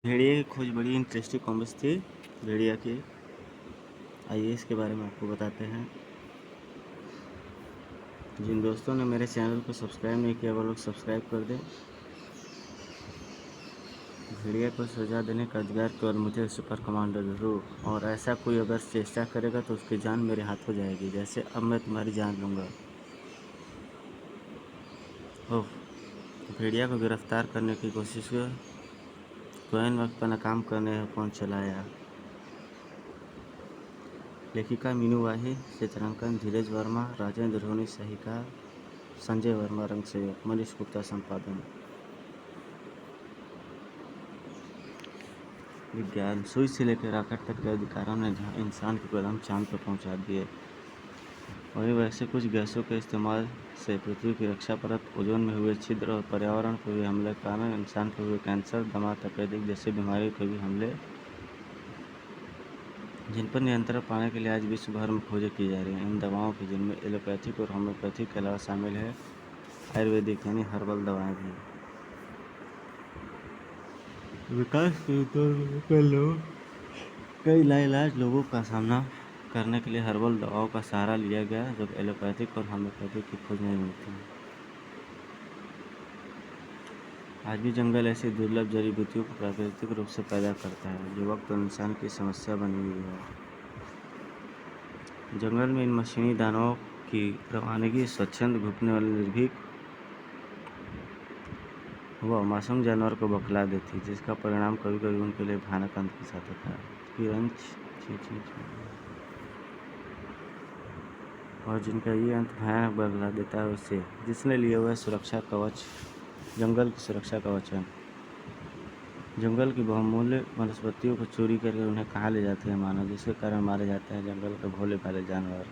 भेड़िया की खोज बड़ी इंटरेस्टिंग कॉमिक्स थी। भेड़िया की आइए इसके बारे में आपको बताते हैं। जिन दोस्तों ने मेरे चैनल को सब्सक्राइब नहीं किया वो लोग सब्सक्राइब कर दें। भेड़िया को सजा देने का अधिकार केवल मुझे सुपर कमांडर जरूर, और ऐसा कोई अगर चेष्टा करेगा तो उसकी जान मेरे हाथ हो जाएगी, जैसे अब मैं तुम्हारी जान लूँगा। ओह, भेड़िया को गिरफ्तार करने की कोशिश को ऐन वक्त पर नाकाम करने कौन चलाया। लेखिका मीनू वाही, चित्रांकन धीरज वर्मा, राजेंद्र धोनी सहिका, संजय वर्मा रंग सहयोग, मनीष गुप्ता संपादन। विज्ञान सुई से लेकर रॉकेट तक के अधिकारों ने जहाँ इंसान के कदम चांद पर पहुंचा दिए, वहीं वैसे कुछ गैसों के इस्तेमाल से पृथ्वी की रक्षा परत, ओजोन में हुए छिद्र और पर्यावरण पर हुए हमले के कारण इंसान को हुए कैंसर, दमा, तपेदिक जैसी बीमारियों के भी हमले, जिन पर नियंत्रण पाने के लिए आज विश्व भर में खोजें की जा रही हैं। इन दवाओं की जिनमें एलोपैथिक और होम्योपैथिक के अलावा शामिल है आयुर्वेदिक यानी हर्बल दवाएं भी। विकास के दौर में कई लाइलाज लोगों का सामना करने के लिए हर्बल दवाओं का सहारा लिया गया, जब एलोपैथिक और होम्योपैथिक की खोज नहीं मिलती। आज भी जंगल ऐसी दुर्लभ जड़ी बूटियों को प्राकृतिक रूप से पैदा करता है जो वक्त और इंसान की समस्या बनी हुई है। जंगल में इन मशीनी दानवों की रवानगी स्वच्छंद घुटने वाले निर्भीक वह मासूम जानवर को बौखला देती, जिसका परिणाम कभी कभी उनके लिए भयानक अंत के साथ होता है। और जिनका ये अंत भयानक बदला देता है उसे, जिसने लिए हुआ सुरक्षा कवच जंगल की सुरक्षा कवच है। जंगल की बहुमूल्य वनस्पतियों को चोरी करके उन्हें कहाँ ले जाते हैं मानव, जिसके कारण मारे जाते हैं जंगल के भोले भाले जानवर।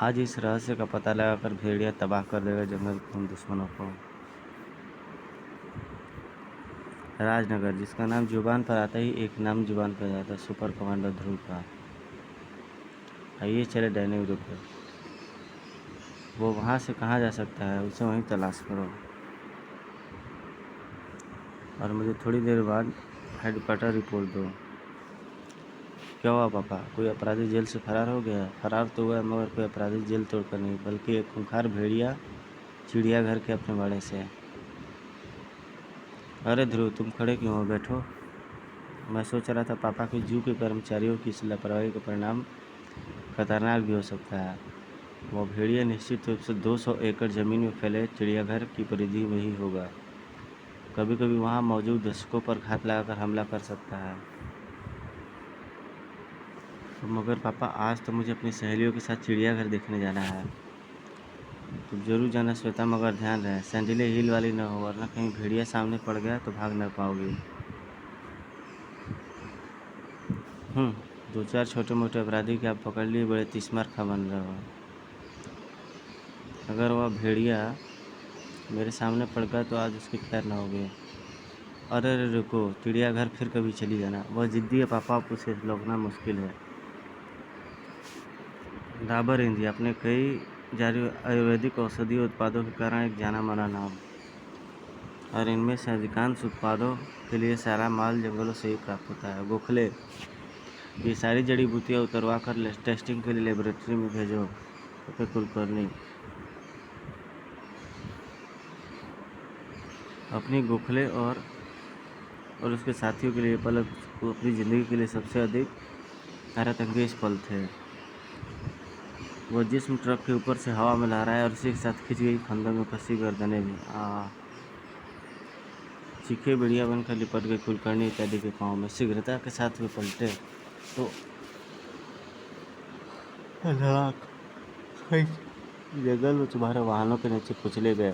आज इस रहस्य का पता लगाकर भेड़िया तबाह कर देगा जंगल के उन दुश्मनों को। राजनगर, जिसका नाम जुबान पर आता ही एक नाम जुबान पर आता है, सुपर कमांडर ध्रुव का। आइए चले डायनिंग रूम पर। वो वहाँ से कहाँ जा सकता है, उसे वहीं तलाश करो। और मुझे थोड़ी देर बाद हेडक्वार्टर रिपोर्ट दो। क्या हुआ पापा, कोई अपराधी जेल से फरार हो गया? फरार तो हुआ मगर कोई अपराधी जेल तोड़कर नहीं, बल्कि एक खूंखार भेड़िया चिड़ियाघर के अपने बाड़े से। अरे ध्रुव, तुम खड़े क्यों हो, बैठो। मैं सोच रहा था पापा कि जू के कर्मचारियों की इस लापरवाही का परिणाम खतरनाक भी हो सकता है। वो भेड़िया निश्चित रूप से 200 एकड़ जमीन में फैले चिड़ियाघर की परिधि में ही होगा। कभी कभी वहाँ मौजूद दर्शकों पर घात लगाकर हमला कर सकता है। तो मगर पापा, आज तो मुझे अपनी सहेलियों के साथ चिड़ियाघर देखने जाना है। तो जरूर जाना श्वेता, मगर ध्यान रहे सैंडीले हील वाली न हो, वरना कहीं भेड़िया सामने पड़ गया तो भाग न पाओगी। 2-4 छोटे मोटे अपराधी के आप पकड़ लिए बड़े तिस्मार खा बन रहे हो। अगर वह भेड़िया मेरे सामने पड़ गया तो आज उसकी खैर न होगी। अरे अरे रुको, चिड़ियाघर फिर कभी चली जाना। वह जिद्दी है पापा, अब उसे रोकना मुश्किल है। डाबर इंडिया अपने कई जारी आयुर्वेदिक औषधीय उत्पादों के कारण एक जाना माना नाम, और इनमें से अधिकांश उत्पादों के लिए सारा माल जंगलों से ही प्राप्त होता है। गोखले, ये सारी जड़ी बूटियाँ उतरवा कर टेस्टिंग के लिए लेबोरेटरी में भेजो। ओके कुलकर्णी, अपनी गोखले और उसके साथियों के लिए पल अपनी ज़िंदगी के लिए सबसे अधिक हैरत अंगेज पल थे। वो जिस्म ट्रक के ऊपर से हवा में लहरा है और इसी के साथ खिंच गई फंदों में फंसी गर्दनें भी। चीखे बढ़िया बनकर लिपट गए कुलकर्णी इत्यादि के पाँव में। शीघ्रता के साथ वे पलटे तो जंगल में तुम्हारे वाहनों के नीचे कुचले गए।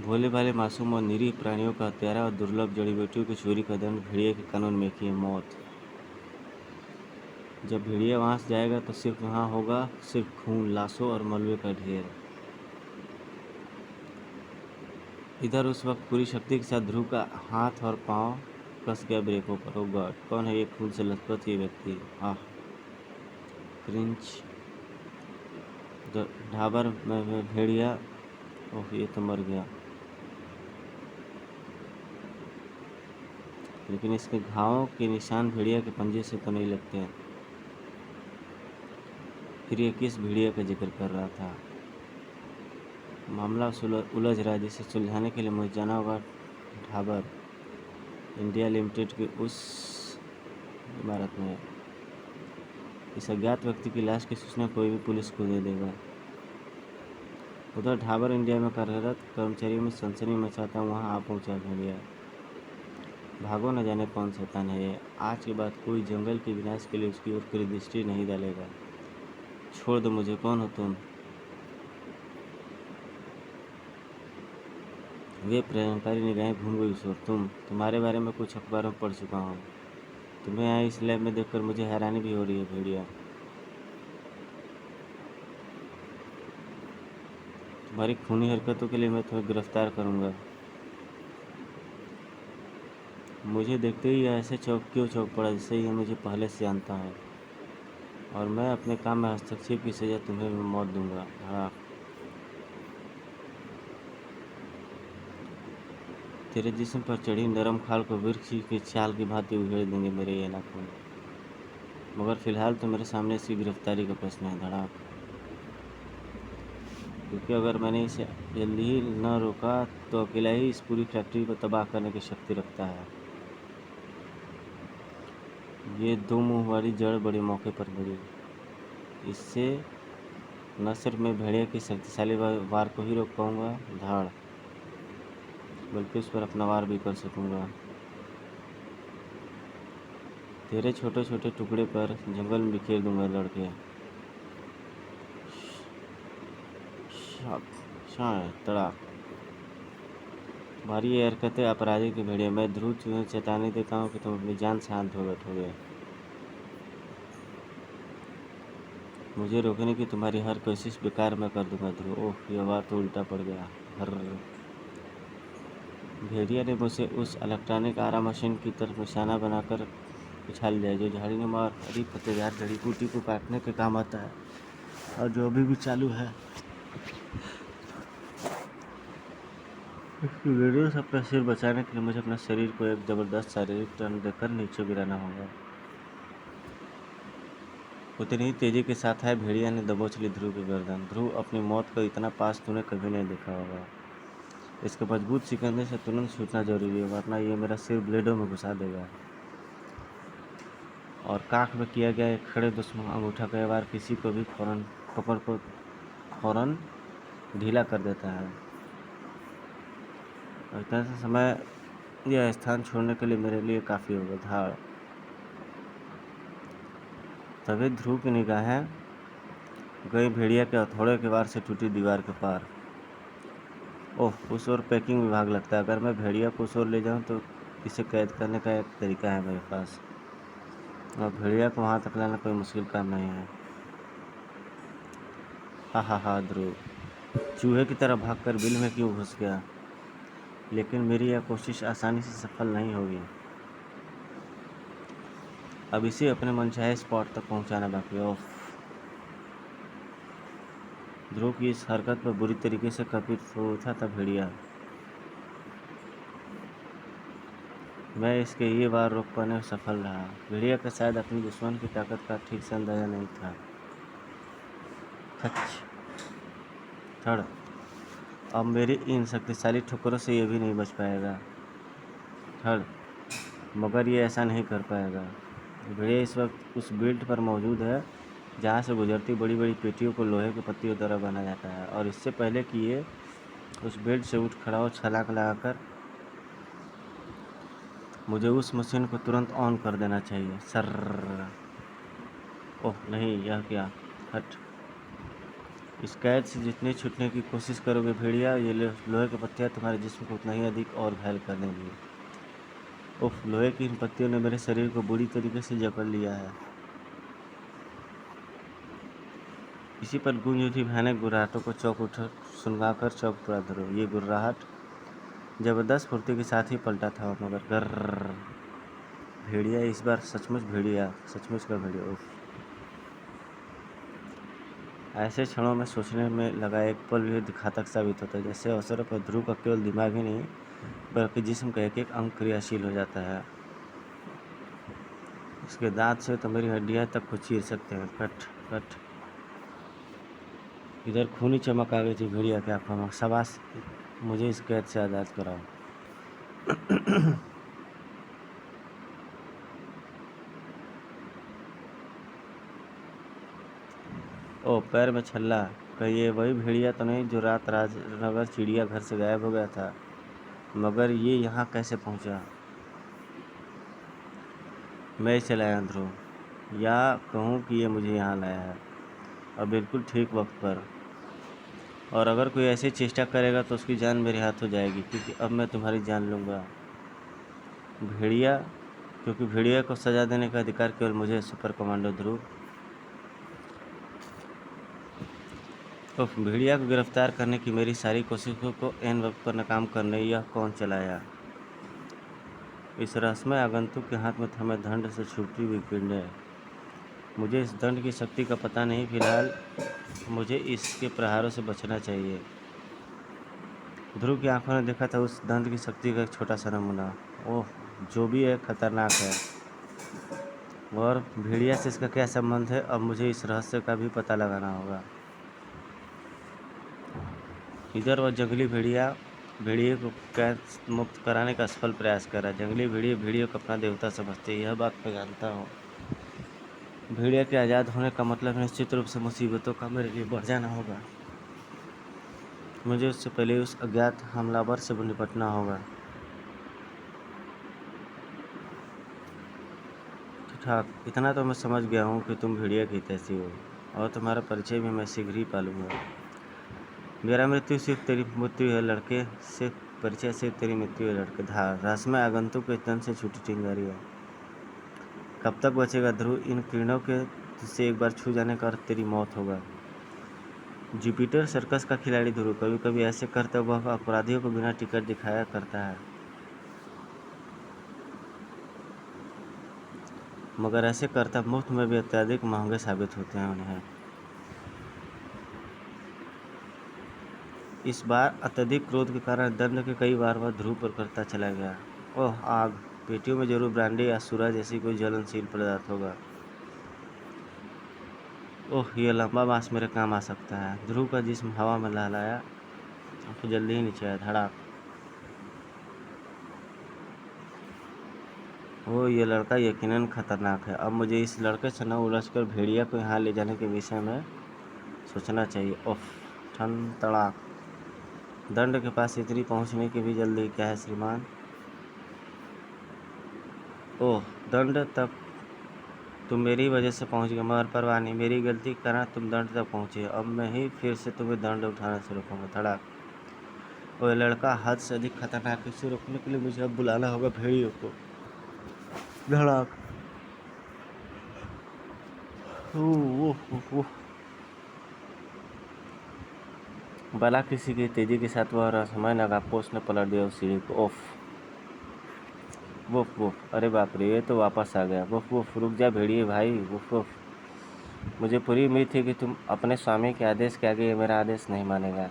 भोले भाले मासूम और निरीह प्राणियों का हत्यारा और दुर्लभ जड़ी बूटियों की चोरी का दंड भेड़िया के कानून में की है मौत। जब भेड़िया वहां से जाएगा तो सिर्फ वहां होगा सिर्फ खून, लाशों और मलबे का ढेर। इधर उस वक्त पूरी शक्ति के साथ ध्रुव का हाथ और पांव कस गया ब्रेकों पर। ओ गॉड, कौन है ये खून से लथपथ ये व्यक्ति? क्रिंच। ढाबर में भेड़िया। ओह, ये तो मर गया। लेकिन इसके घावों के निशान भेड़िया के पंजे से तो नहीं लगते हैं। फिर ये किस भेड़िया का जिक्र कर रहा था? मामला उलझ रहा है, जिसे सुलझाने के लिए मुझे जाना होगा ढाबर इंडिया लिमिटेड की उस इमारत में। इस अज्ञात व्यक्ति की लाश की सूचना कोई भी पुलिस को दे देगा। उधर ढाबर इंडिया में कार्यरत कर्मचारियों में सनसनी मचाता वहाँ आ पहुँचा भेड़िया। भागो, न जाने कौन शैतान है ये। आज के बाद कोई जंगल के विनाश के लिए उसकी ओर कोई दृष्टि नहीं डालेगा। छोड़ दो मुझे, कौन हो तुम? वे प्रेरणकारी निगाहें घूम गई उस ओर। तुम्हारे बारे में कुछ अखबारों में पढ़ चुका हूँ। तुम्हें यहाँ इस लैब में देखकर मुझे हैरानी भी हो रही है भेड़िया। तुम्हारी खूनी हरकतों के लिए मैं तुम्हें गिरफ्तार करूँगा। मुझे देखते ही ऐसे क्यों चौंक पड़ा जैसे ये मुझे पहले से जानता है। और मैं अपने काम में हस्तक्षेप की सजा तुम्हें मौत दूंगा। हाँ, तेरे जिस्म पर चढ़ी नरम खाल को वृक्ष की छाल की भांति उधेड़ देंगे मेरे ये नाखून। मगर फिलहाल तो मेरे सामने इसकी गिरफ्तारी का प्रश्न है। धड़ाक। क्योंकि अगर मैंने इसे जल्दी ही न रोका तो अकेला ही इस पूरी फैक्ट्री को तबाह करने की शक्ति रखता है। ये दो मुंह वाली जड़ बड़े मौके पर मिली। इससे न सिर्फ मैं भेड़िया की शक्तिशाली वार को ही रोक पाऊंगा धाड़, बल्कि उस पर अपना वार भी कर सकूंगा। तेरे छोटे छोटे टुकड़े पर जंगल में बिखेर दूंगा लड़के। तड़ाक। तुम्हारी ये हरकतें अपराधी की भेड़िया। मैं ध्रुव तुम्हें चेतावनी देता हूँ कि तुम अपनी जान से हाथ धो बैठोगे। मुझे रोकने की तुम्हारी हर कोशिश बेकार मैं कर दूंगा ध्रुव। ओह, यह बात तो उल्टा पड़ गया। हर भेड़िया ने मुझे उस इलेक्ट्रॉनिक आरा मशीन की तरफ निशाना बनाकर उछाल दिया, जो झाड़ीनुमा और हरी पत्तेदार जड़ी बूटी को काटने के काम आता है और जो अभी भी चालू है। वीडियो से अपना सिर बचाने के लिए मुझे अपने शरीर को एक जबरदस्त शारीरिक टर्न देकर नीचे गिराना होगा। उतनी ही तेजी के साथ है भेड़िया ने दबोच ली ध्रुव की गर्दन। ध्रुव, अपनी मौत को इतना पास तूने कभी नहीं देखा होगा। इसके मजबूत सिकंदे से तुरंत छूटना जरूरी है, वरना ये मेरा सिर ब्लेडों में घुसा देगा। और काख में किया गया एक खड़े दुश्मन अंगूठा का वार किसी को भी पकड़ को फौरन ढीला कर देता है। और इतना सा समय यह स्थान छोड़ने के लिए मेरे लिए काफ़ी होगा। धाड़। तभी ध्रुव की निगाहें गई भेड़िया के हथौड़े के वार से टूटी दीवार के पार। ओह, उस ओर पैकिंग विभाग लगता है। अगर मैं भेड़िया को उस ओर ले जाऊं तो इसे कैद करने का एक तरीका है मेरे पास, और भेड़िया को वहां तक लाना कोई मुश्किल काम नहीं है। हा ध्रुव चूहे की तरह भागकर बिल में क्यों घुस गया? लेकिन मेरी यह कोशिश आसानी से सफल नहीं होगी। अब इसे अपने मनचाहे स्पॉट तक पहुंचाना बाकी है। ध्रुव की इस हरकत पर बुरी तरीके से कपित हो उठा था भेड़िया। मैं इसके ये वार रोक पाने में सफल रहा। भेड़िया का शायद अपनी दुश्मन की ताकत का ठीक से अंदाजा नहीं था। थड़। अब मेरी इन शक्तिशाली ठोकरों से ये भी नहीं बच पाएगा। थड़। मगर ये ऐसा नहीं कर पाएगा। भेड़िया इस वक्त उस बेल्ट पर मौजूद है जहाँ से गुजरती बड़ी बड़ी पेटियों को लोहे के पत्तियों द्वारा बना जाता है, और इससे पहले कि ये उस बेल्ट से उठ खड़ा हो, छलांग लगाकर मुझे उस मशीन को तुरंत ऑन कर देना चाहिए। सर। ओह नहीं, यह क्या? हट। इस कैद से जितनी छूटने की कोशिश करोगे भेड़िया, ये लोहे की पत्तियाँ तुम्हारे जिस्म को उतना ही अधिक और घायल कर देंगी। उफ, लोहे की इन पत्तियों ने मेरे शरीर को बुरी तरीके से जकड़ लिया है। इसी पर गूंज उठी भयानक गुर्राहटों को सुनगाकर चौक पड़ा ध्रुव। ये गुर्राहट जबरदस्त फुर्ती के साथ ही पलटा था, मगर गर्र। भेड़िया इस बार सचमुच का भेड़िया। उफ। ऐसे क्षणों में सोचने में लगा एक पल भी घातक साबित होता है। जैसे अवसरों पर ध्रुव का केवल दिमाग ही नहीं बल्कि जिस्म का एक एक अंग क्रियाशील हो जाता है। इसके दांत से तो मेरी हड्डियां तक को चीर सकते हैं। Cut cut. इधर खूनी चमक आ गई थी भेड़िया की आंखों में। शाबाश, मुझे इस कैद से आज़ाद कराओ। ओ, पैर में छल्ला। कहीं ये वही भेड़िया तो नहीं जो रात राजनगर चिड़ियाघर से गायब हो गया था? मगर ये यहाँ कैसे पहुँचा? मैं इसे लाया ध्रुव, या कहूँ कि ये मुझे यहाँ लाया है, और बिल्कुल ठीक वक्त पर। और अगर कोई ऐसी चेष्टा करेगा तो उसकी जान मेरे हाथ हो जाएगी, क्योंकि अब मैं तुम्हारी जान लूँगा। भेड़िया, क्योंकि भेड़िया को सज़ा देने का अधिकार केवल मुझे है, सुपर कमांडो ध्रुव। तो भेड़िया को गिरफ्तार करने की मेरी सारी कोशिशों को ऐन वक्त पर नाकाम करने यह कौन चलाया? इस रहस्यमय आगंतुक के हाथ में थमे दंड से छूटी हुई किरणें। मुझे इस दंड की शक्ति का पता नहीं, फिलहाल मुझे इसके प्रहारों से बचना चाहिए। ध्रुव की आंखों ने देखा था उस दंड की शक्ति का एक छोटा सा नमूना। ओह, जो भी है खतरनाक है। और भेड़िया से इसका क्या संबंध है? अब मुझे इस रहस्य का भी पता लगाना होगा। इधर वह जंगली भेड़िए को कैद मुक्त कराने का असफल प्रयास कर रहा है। जंगली भेड़िए को अपना देवता समझते हैं, यह बात मैं जानता हूँ। भेड़िया के आज़ाद होने का मतलब निश्चित रूप से मुसीबतों का मेरे लिए बढ़ जाना होगा। मुझे उससे पहले उस अज्ञात हमलावर से निपटना होगा। ठीक, इतना तो मैं समझ गया हूँ कि तुम भेड़िया की तैसी हो, और तुम्हारा परिचय भी मैं शीघ्र ही पालूंगा। मेरा मृत्यु सिर्फ तेरी मृत्यु है लड़के, सिर्फ परिचय सिर्फ तेरी मृत्यु है लड़के। रहस्यमय आगंतुक के तन से छूटी चिंगारी है। कब तक बचेगा ध्रुव? इन किरणों के से एक बार छू जाने का अर्थ तेरी मौत होगा। जुपिटर सर्कस का खिलाड़ी ध्रुव कभी कभी ऐसे करता वह अपराधियों को बिना टिकट दिखाया करता है, मगर ऐसे करता मुफ्त में भी अत्यधिक महंगे साबित होते हैं उन्हें। इस बार अत्यधिक क्रोध के कारण दंड के कई बार वह ध्रुव पर करता चला गया। ओह, आग! पेटियों में जरूर ब्रांडी या सूरा जैसी कोई ज्वलनशील पदार्थ होगा। ओह, यह लंबा बांस मेरे काम आ सकता है। ध्रुव का जिस्म हवा में लहलाया, तो जल्दी ही नीचे आया। धड़ाक। ओह, ये लड़का यकीनन खतरनाक है। अब मुझे इस लड़के से न उलझकर भेड़िया को यहाँ ले जाने के विषय में सोचना चाहिए। ओह, ठन तड़ाक। दंड के पास इतनी पहुँचने की भी जल्दी क्या है श्रीमान? ओह, दंड तक तुम मेरी वजह से पहुंच गए, मगर परवाह नहीं, मेरी गलती के कारण तुम दंड तक पहुंचे। अब मैं ही फिर से तुम्हें दंड उठाने से रोकूंगा। धड़ाक। ओह, लड़का हद से अधिक खतरनाक है, इसे रोकने के लिए मुझे अब बुलाना होगा भेड़ियों को। धड़ाक। ओह, बला किसी की तेजी के साथ वह रहस्यमय नागापोश ने पलट दिया उस सीढ़ी को। ओफ, वुफ वुफ, अरे बाप रे, ये तो वापस आ गया। वुफ वुफ, रुक जा भेड़िए भाई। वुफ वुफ, मुझे पूरी उम्मीद थी कि तुम अपने स्वामी के आदेश के आगे मेरा आदेश नहीं मानेगा।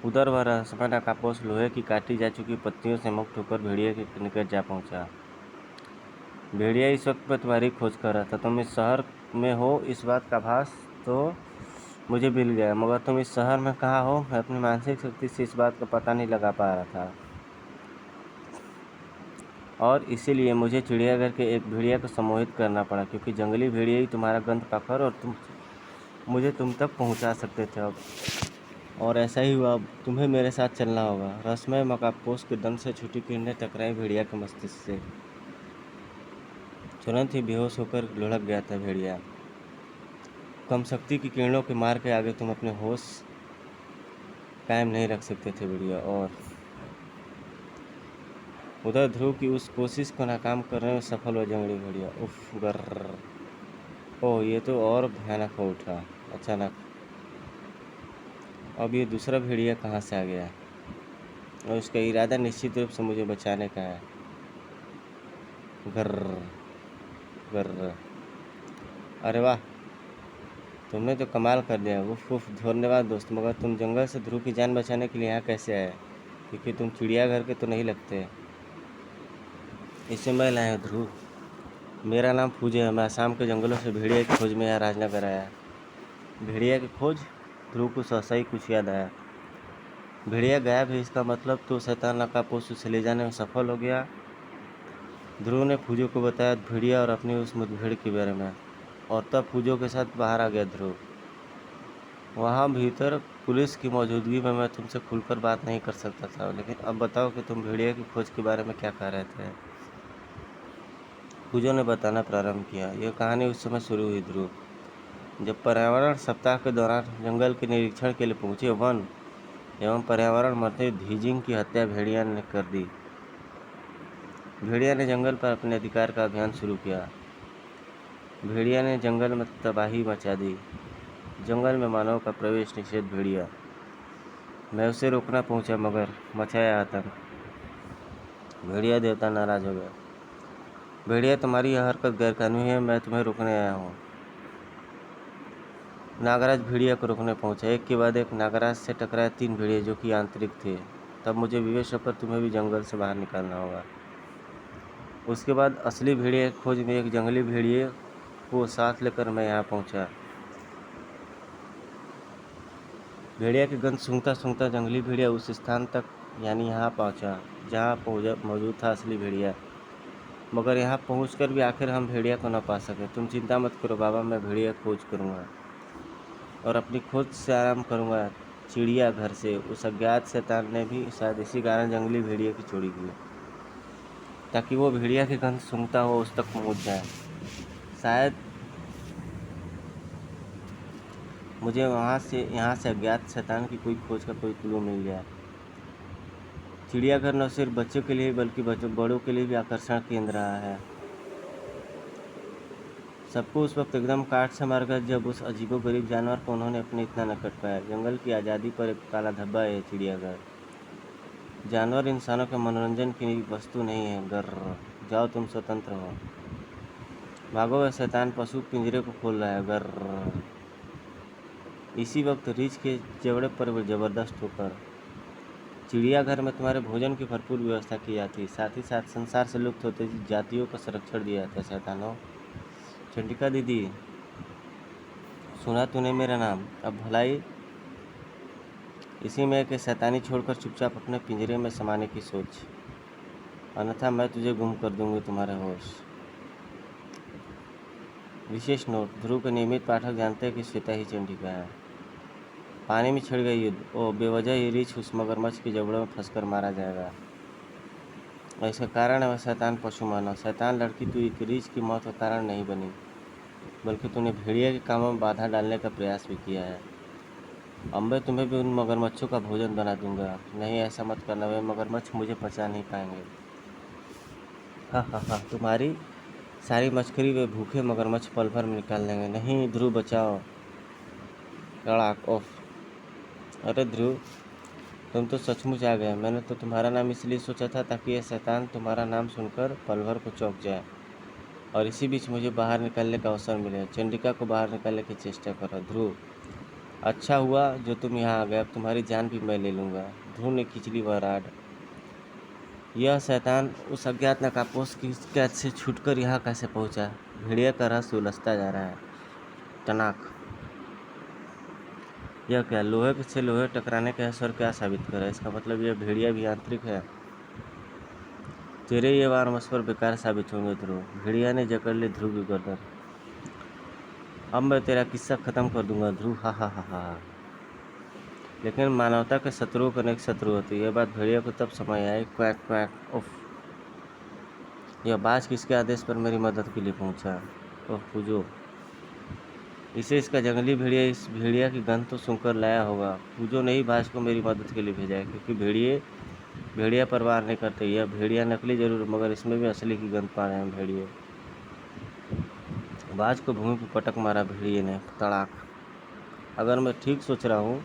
उधर वह रहस्यमय नागापोश लोहे की काटी जा चुकी पत्तियों से मुक्त होकर भेड़िए के निकट जा पहुंचा। भेड़िया इस वक्त मैं तुम्हारी खोज कर रहा था। तुम इस शहर में हो, इस बात का आभास तो मुझे मिल गया, मगर तुम इस शहर में कहाँ हो, मैं अपनी मानसिक शक्ति से इस बात का पता नहीं लगा पा रहा था। और इसीलिए मुझे चिड़ियाघर के एक भेड़िया को सम्मोहित करना पड़ा, क्योंकि जंगली भेड़िया ही तुम्हारा गंध पकड़ और मुझे तुम तक पहुंचा सकते थे। अब और ऐसा ही हुआ। अब तुम्हें मेरे साथ चलना होगा। रहस्यमय नागापोश के दंड से छूटी किरणें टकराई भेड़िया के मस्तिष्क से। तुरंत ही बेहोश होकर लुढ़क गया था भेड़िया। कम शक्ति की किरणों के मार के आगे तुम अपने होश कायम नहीं रख सकते थे भेड़िया। और उधर ध्रुव की उस कोशिश को नाकाम करने में सफल हुआ जंगली भेड़िया। उफ, गर्र। ओह, ये तो और भयानक हो उठा अचानक। अब ये दूसरा भेड़िया कहाँ से आ गया, और उसका इरादा निश्चित रूप से मुझे बचाने का है। गर्र गर्र। अरे वाह, तुमने तो कमाल कर दिया। उफ उफ, धन्यवाद दोस्त। मगर तुम जंगल से ध्रुव की जान बचाने के लिए यहाँ कैसे आए? क्योंकि तुम चिड़ियाघर के तो नहीं लगते। इसे मैं लाया हूँ ध्रुव। मेरा नाम फूजे है। मैं असम के जंगलों से भेड़िया की खोज में यहाँ राजनगर आया। भेड़िया की खोज? ध्रुव को सहसा ही कुछ याद आया। भेड़िया गायब है, इसका मतलब तो शैतान नकाबपोश उसे ले जाने में सफल हो गया। ध्रुव ने फूजो को बताया भेड़िया और अपनी उस मुठभेड़ के बारे में, और तब फूजो के साथ बाहर आ गया ध्रुव। वहाँ भीतर पुलिस की मौजूदगी में मैं तुमसे खुलकर बात नहीं कर सकता था, लेकिन अब बताओ कि तुम भेड़िया की खोज के बारे में क्या कह रहे थे। फूजो ने बताना प्रारंभ किया। यह कहानी उस समय शुरू हुई ध्रुव, जब पर्यावरण सप्ताह के दौरान जंगल के निरीक्षण के लिए पहुंचे वन एवं पर्यावरण मंत्री धीजिंग की हत्या भेड़िया ने कर दी। भेड़िया ने जंगल पर अपने अधिकार का अभियान शुरू किया। भेड़िया ने जंगल में तबाही मचा दी। जंगल में मानव का प्रवेश निषेध। भेड़िया, मैं उसे रोकना पहुंचा मगर मचाया आतंक। भेड़िया देवता नाराज हो गया। भेड़िया, तुम्हारी यह हरकत गैरकानूनी है, मैं तुम्हें रोकने आया हूँ। नागराज भेड़िया को रोकने पहुंचा। एक के बाद एक नागराज से टकराए 3 भेड़िए जो कि आंतरिक थे। तब मुझे विवेश होकर तुम्हें भी जंगल से बाहर निकालना होगा। उसके बाद असली भेड़िए की खोज में एक जंगली भेड़िए को साथ लेकर मैं यहाँ पहुंचा। भेड़िया की गंध सूंघता सूंघता जंगली भेड़िया उस स्थान तक यानी यहाँ पहुंचा जहाँ मौजूद था असली भेड़िया। मगर यहाँ पहुंचकर भी आखिर हम भेड़िया को न पा सके। तुम चिंता मत करो बाबा, मैं भेड़िया खोज करूँगा और अपनी खोज से आराम करूँगा चिड़ियाघर से। उस अज्ञात शैतान ने भी शायद इसी कारण जंगली भेड़िया की चोरी की, ताकि वो भेड़िया की गंध सूंघता हुआ उस तक पहुँच जाए। शायद मुझे यहाँ से अज्ञात शैतान की कोई खोज का कोई क्लू मिल जाए। चिड़ियाघर न सिर्फ बच्चों के लिए बल्कि बड़ों के लिए भी आकर्षण केंद्र रहा है। सबको उस वक्त एकदम काट से मार गया जब उस अजीबोगरीब जानवर को उन्होंने अपने इतना न कट पाया। जंगल की आज़ादी पर एक काला धब्बा है चिड़ियाघर। जानवर इंसानों के मनोरंजन की वस्तु नहीं है। गर्र, जाओ तुम स्वतंत्र हो। भागो, वह शैतान पशु पिंजरे को खोल रहा है। गर्र। इसी वक्त रीछ के जबड़े पर जबरदस्त होकर चिड़ियाघर में तुम्हारे भोजन की भरपूर व्यवस्था की जाती है। साथ ही साथ संसार से लुप्त होते जातियों का संरक्षण दिया जाता है। शैतानों, चंडिका दीदी, सुना तूने मेरा नाम? अब भलाई इसी में कि शैतानी छोड़कर चुपचाप अपने पिंजरे में समाने की सोच, अन्यथा मैं तुझे गुम कर दूंगी तुम्हारे होश। विशेष नोट, ध्रुव के नियमित पाठक जानते हैं कि श्वेता ही चंडिका है। पानी में छिड़ गई युद्ध। ओ बेवजह ही रीछ उस मगरमच्छ के जबड़ों में फंसकर मारा जाएगा। और इसका कारण है वह शैतान पशु मानव। शैतान लड़की, तू एक रीछ की मौत का कारण नहीं बनी, बल्कि तूने भेड़िया के कामों में बाधा डालने का प्रयास भी किया है। अब मैं तुम्हें भी उन मगरमच्छों का भोजन बना दूंगा। नहीं, ऐसा मत करना, वे मगरमच्छ मुझे पचा नहीं पाएंगे। हा, तुम्हारी सारी मछली वे भूखे मगरमच्छ पल भर में निकाल लेंगे। नहीं ध्रुव, बचाओ। कड़ाक। ओफ, अरे ध्रुव, तुम तो सचमुच आ गए। मैंने तो तुम्हारा नाम इसलिए सोचा था ताकि यह शैतान तुम्हारा नाम सुनकर पल भर को चौंक जाए और इसी बीच मुझे बाहर निकलने का अवसर मिले। चंडिका को बाहर निकालने की चेष्टा करो। ध्रुव, अच्छा हुआ जो तुम यहाँ आ गए, अब तुम्हारी जान भी मैं ले लूँगा। ध्रुव ने खींच ली वह राड। यह शैतान उस अज्ञात नकाबपोश की कैद से छूटकर यहाँ कैसे पहुँचा? भेड़िया का रहस्य उलझता जा रहा है। टनाक। यह क्या? लोहे से लोहे टकराने का स्वर क्या साबित कर रहा है? इसका मतलब यह भेड़िया भी आंतरिक है। तेरे ये वार मुझ पर बेकार साबित होंगे ध्रुव। भेड़िया ने जकड़ ली ध्रुव की गर्दन। अब मैं तेरा किस्सा खत्म कर दूंगा ध्रुव। हा। लेकिन मानवता के शत्रुओं को अनेक शत्रु होते। यह बात भेड़िया को तब समझ आई। Quack quack. उफ, यह बाज किसके आदेश पर मेरी मदद के लिए पहुंचा? ओह पूजो, इसे इसका जंगली भेड़िया इस भेड़िया की गंध तो सुनकर लाया होगा। पूजो ने ही बाज को मेरी मदद के लिए भेजा है, क्योंकि भेड़िया पर वार नहीं करते। यह भेड़िया नकली जरूर, मगर इसमें भी असली की गंध पा रहे हैं भेड़िए। बाज को भूमि पर पटक मारा भेड़िए ने। तड़ाक। अगर मैं ठीक सोच रहा हूँ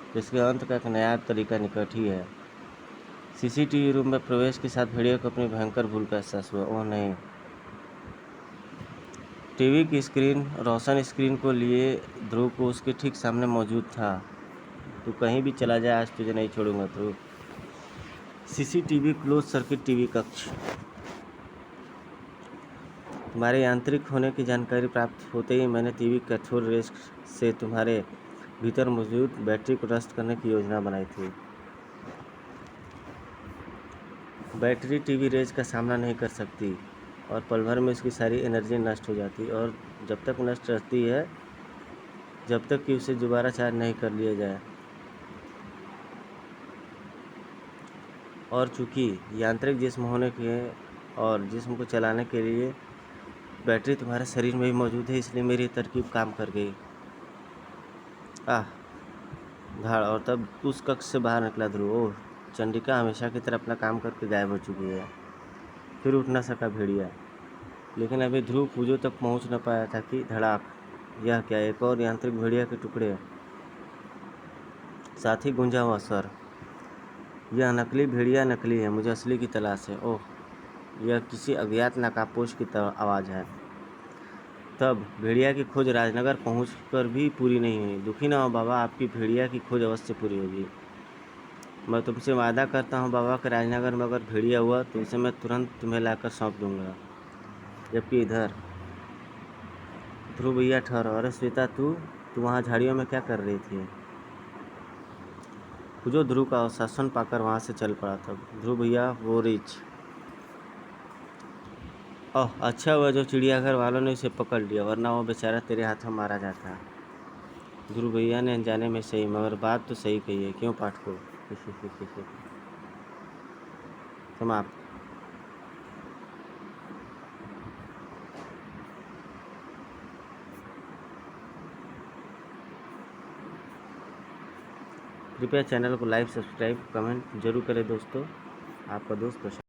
तो इसके अंत का एक नया तरीका निकट ही है। सीसीटीवी रूम में प्रवेश के साथ भेड़िए को अपनी भयंकर भूल का एहसास हुआ। ओह नहीं, टीवी की स्क्रीन रोशन स्क्रीन को लिए ध्रुव को उसके ठीक सामने मौजूद था। तू कहीं भी चला जाए, आज तुझे नहीं छोड़ूंगा ध्रुव। सीसीटीवी क्लोज सर्किट टीवी कक्ष। तुम्हारे यांत्रिक होने की जानकारी प्राप्त होते ही मैंने टीवी कठोर रेस से तुम्हारे भीतर मौजूद बैटरी को नष्ट करने की योजना बनाई थी। बैटरी टीवी रेज का सामना नहीं कर सकती और पल भर में उसकी सारी एनर्जी नष्ट हो जाती और जब तक नष्ट रहती है जब तक कि उसे दोबारा चार्ज नहीं कर लिया जाए। और चूँकि यांत्रिक जिस्म होने के और जिस्म को चलाने के लिए बैटरी तुम्हारे शरीर में भी मौजूद है, इसलिए मेरी तरकीब काम कर गई। आह धाड़। और तब उस कक्ष से बाहर निकला ध्रुव। ओह, चंडिका हमेशा की तरह अपना काम करके गायब हो चुकी है। फिर उठ न सका भेड़िया, लेकिन अभी ध्रुव पूजों तक पहुंच न पाया था कि धड़ाक। यह क्या, एक और यांत्रिक भेड़िया के टुकड़े। साथ ही गूंजा हुआ स्वर, यह नकली भेड़िया नकली है, मुझे असली की तलाश है। ओह, यह किसी अज्ञात नाकापोश की आवाज़ है। तब भेड़िया की खोज राजनगर पहुंचकर भी पूरी नहीं हुई। दुखी ना हो बाबा, आपकी भेड़िया की खोज अवश्य पूरी होगी। मैं तुमसे वादा करता हूँ बाबा कि राजनगर में अगर भेड़िया हुआ तो उसे मैं तुरंत तुम्हें लाकर सौंप दूंगा। जबकि इधर ध्रुव भैया ठहरो। अरे श्वेता, तू वहाँ झाड़ियों में क्या कर रही थी? जो ध्रुव का आश्वासन पाकर वहाँ से चल पड़ा। तब ध्रुव भैया वो रिच। ओह, अच्छा हुआ जो चिड़ियाघर वालों ने उसे पकड़ लिया, वरना वो बेचारा तेरे हाथों मारा जाता। ध्रुव भैया ने अनजाने में सही मगर बात तो सही कही है, क्यों पाठको? समाप्त। कृपया चैनल को लाइक, सब्सक्राइब, कमेंट जरूर करें दोस्तों। आपका दोस्त प्रशांत।